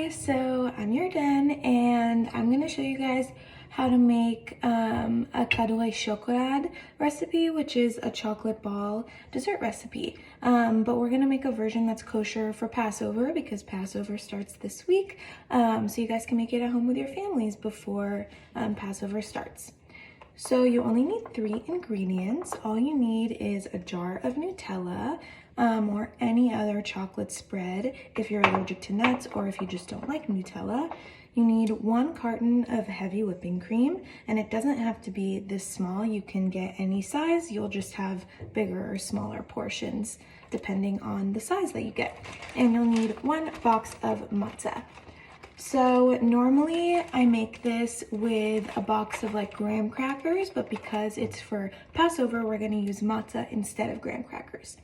Hi, so I'm Yarden and I'm going to show you guys how to make a cadeau chocolat recipe, which is a chocolate ball dessert recipe. But we're going to make a version that's kosher for Passover because Passover starts this week. So you guys can make it at home with your families before Passover starts. So you only need 3 ingredients. All you need is a jar of Nutella or any other chocolate spread if you're allergic to nuts or if you just don't like Nutella. You need 1 carton of heavy whipping cream, and it doesn't have to be this small. You can get any size. You'll just have bigger or smaller portions depending on the size that you get. And you'll need 1 box of matza. So normally I make this with a box of like graham crackers, but because it's for Passover, we're going to use matza instead of graham crackers.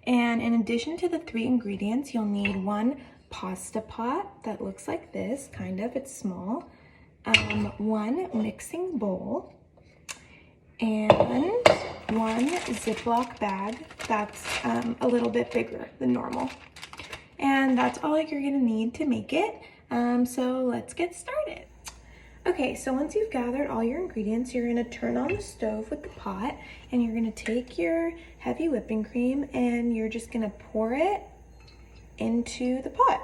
And in addition to the 3 ingredients, you'll need 1 pasta pot that looks like this, kind of, it's small, 1 mixing bowl, and 1 Ziploc bag that's a little bit bigger than normal. And that's all you're gonna need to make it. So let's get started. Okay, so once you've gathered all your ingredients, you're gonna turn on the stove with the pot and you're gonna take your heavy whipping cream and you're just gonna pour it into the pot.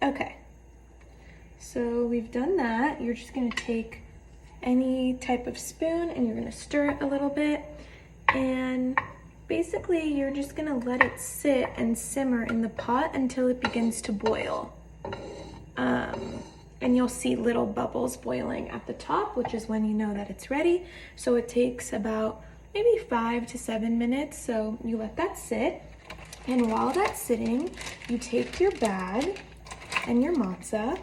Okay, so we've done that. You're just gonna take any type of spoon and you're gonna stir it a little bit, and basically you're just gonna let it sit and simmer in the pot until it begins to boil. And you'll see little bubbles boiling at the top, which is when you know that it's ready. So it takes about maybe 5 to 7 minutes. So you let that sit, and while that's sitting, you take your bag and your matza,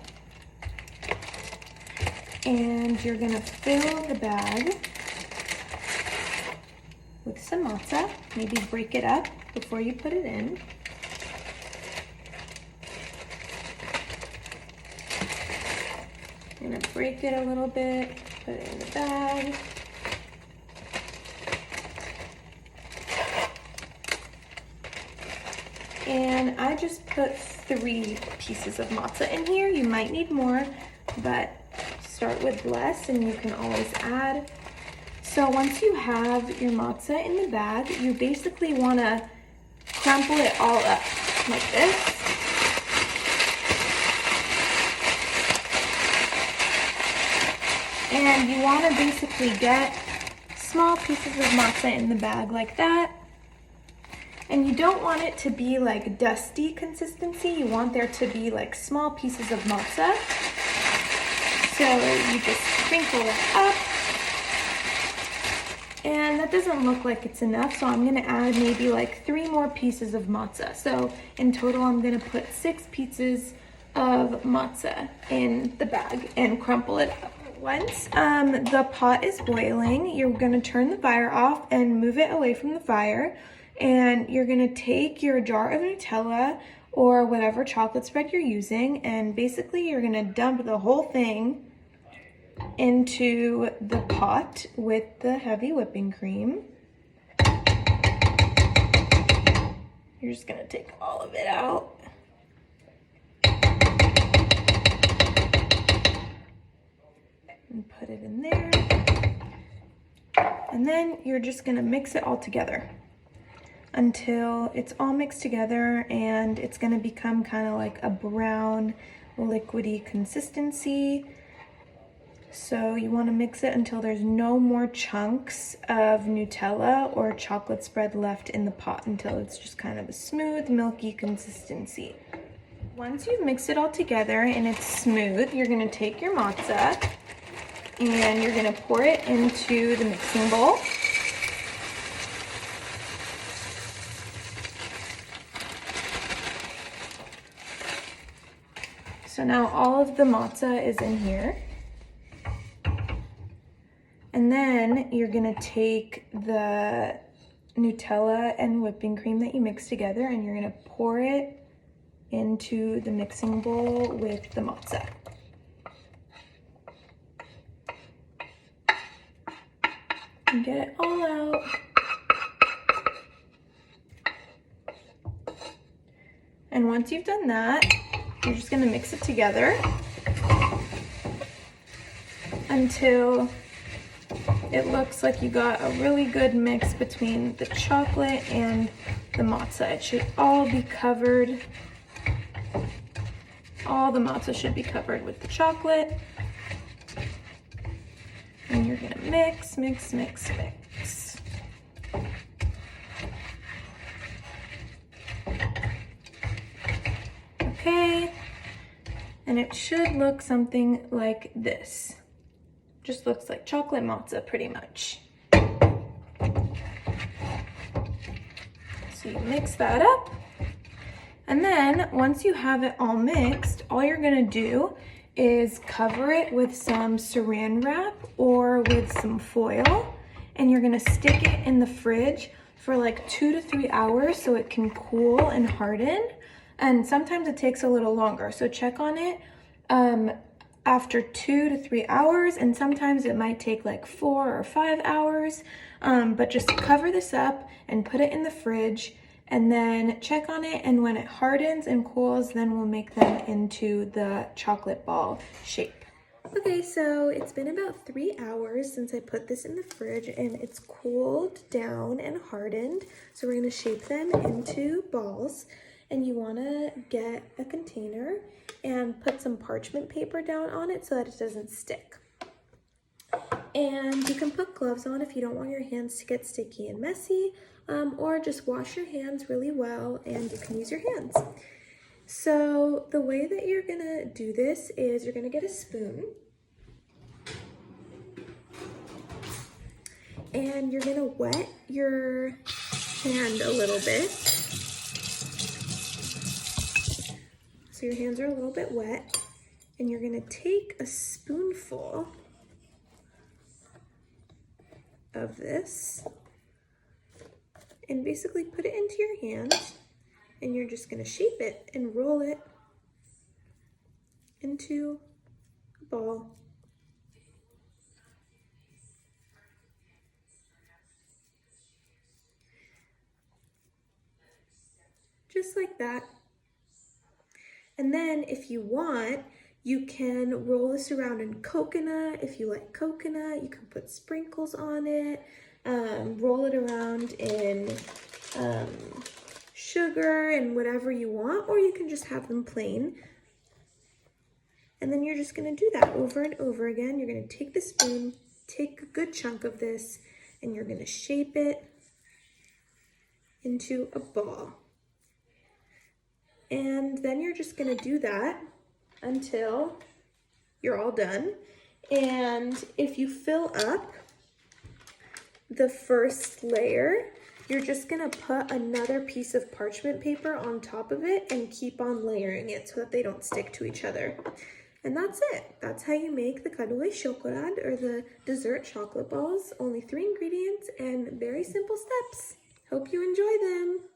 and you're gonna fill the bag with some matza. Maybe break it up before you put it in. I'm gonna break it a little bit, put it in the bag. And I just put 3 pieces of matza in here. You might need more, but start with less and you can always add. So once you have your matza in the bag, you basically want to crumple it all up like this. And you want to basically get small pieces of matza in the bag like that. And you don't want it to be like dusty consistency. You want there to be like small pieces of matza. So you just sprinkle it up. And that doesn't look like it's enough, so I'm gonna add maybe like 3 more pieces of matza. So in total, I'm gonna put 6 pieces of matza in the bag and crumple it up. Once the pot is boiling, you're gonna turn the fire off and move it away from the fire. And you're gonna take your jar of Nutella or whatever chocolate spread you're using, and basically you're gonna dump the whole thing into the pot with the heavy whipping cream. You're just gonna take all of it out. And put it in there. And then you're just gonna mix it all together until it's all mixed together and it's gonna become kind of like a brown, liquidy consistency. So you want to mix it until there's no more chunks of Nutella or chocolate spread left in the pot, until it's just kind of a smooth, milky consistency. Once you've mixed it all together and it's smooth, you're going to take your matza and you're going to pour it into the mixing bowl. So now all of the matza is in here. And then you're gonna take the Nutella and whipping cream that you mixed together and you're gonna pour it into the mixing bowl with the matza. and get it all out. And once you've done that, you're just gonna mix it together until it looks like you got a really good mix between the chocolate and the matza. It should all be covered. All the matza should be covered with the chocolate. And you're gonna mix, mix, mix, mix. Okay, and it should look something like this. Just looks like chocolate matza pretty much. So you mix that up. And then once you have it all mixed, all you're gonna do is cover it with some saran wrap or with some foil, and you're gonna stick it in the fridge for like 2 to 3 hours so it can cool and harden. And sometimes it takes a little longer, so check on it after 2 to 3 hours, and sometimes it might take like 4 or 5 hours. But just cover this up and put it in the fridge, and then check on it, and when it hardens and cools, then we'll make them into the chocolate ball shape. Okay, so it's been about 3 hours since I put this in the fridge, and it's cooled down and hardened. So we're gonna shape them into balls, and you wanna get a container and put some parchment paper down on it so that it doesn't stick. And you can put gloves on if you don't want your hands to get sticky and messy, or just wash your hands really well and you can use your hands. So the way that you're gonna do this is you're gonna get a spoon and you're gonna wet your hand a little bit. So your hands are a little bit wet, and you're gonna take a spoonful of this and basically put it into your hand, and you're just gonna shape it and roll it into a ball. Just like that. And then if you want, you can roll this around in coconut. If you like coconut, you can put sprinkles on it. Roll it around in sugar and whatever you want, or you can just have them plain. And then you're just gonna do that over and over again. You're gonna take the spoon, take a good chunk of this, and you're gonna shape it into a ball. And then you're just gonna do that until you're all done. And if you fill up the first layer, you're just gonna put another piece of parchment paper on top of it and keep on layering it so that they don't stick to each other. And that's it. That's how you make the YLKH or the dessert chocolate balls. Only 3 ingredients and very simple steps. Hope you enjoy them.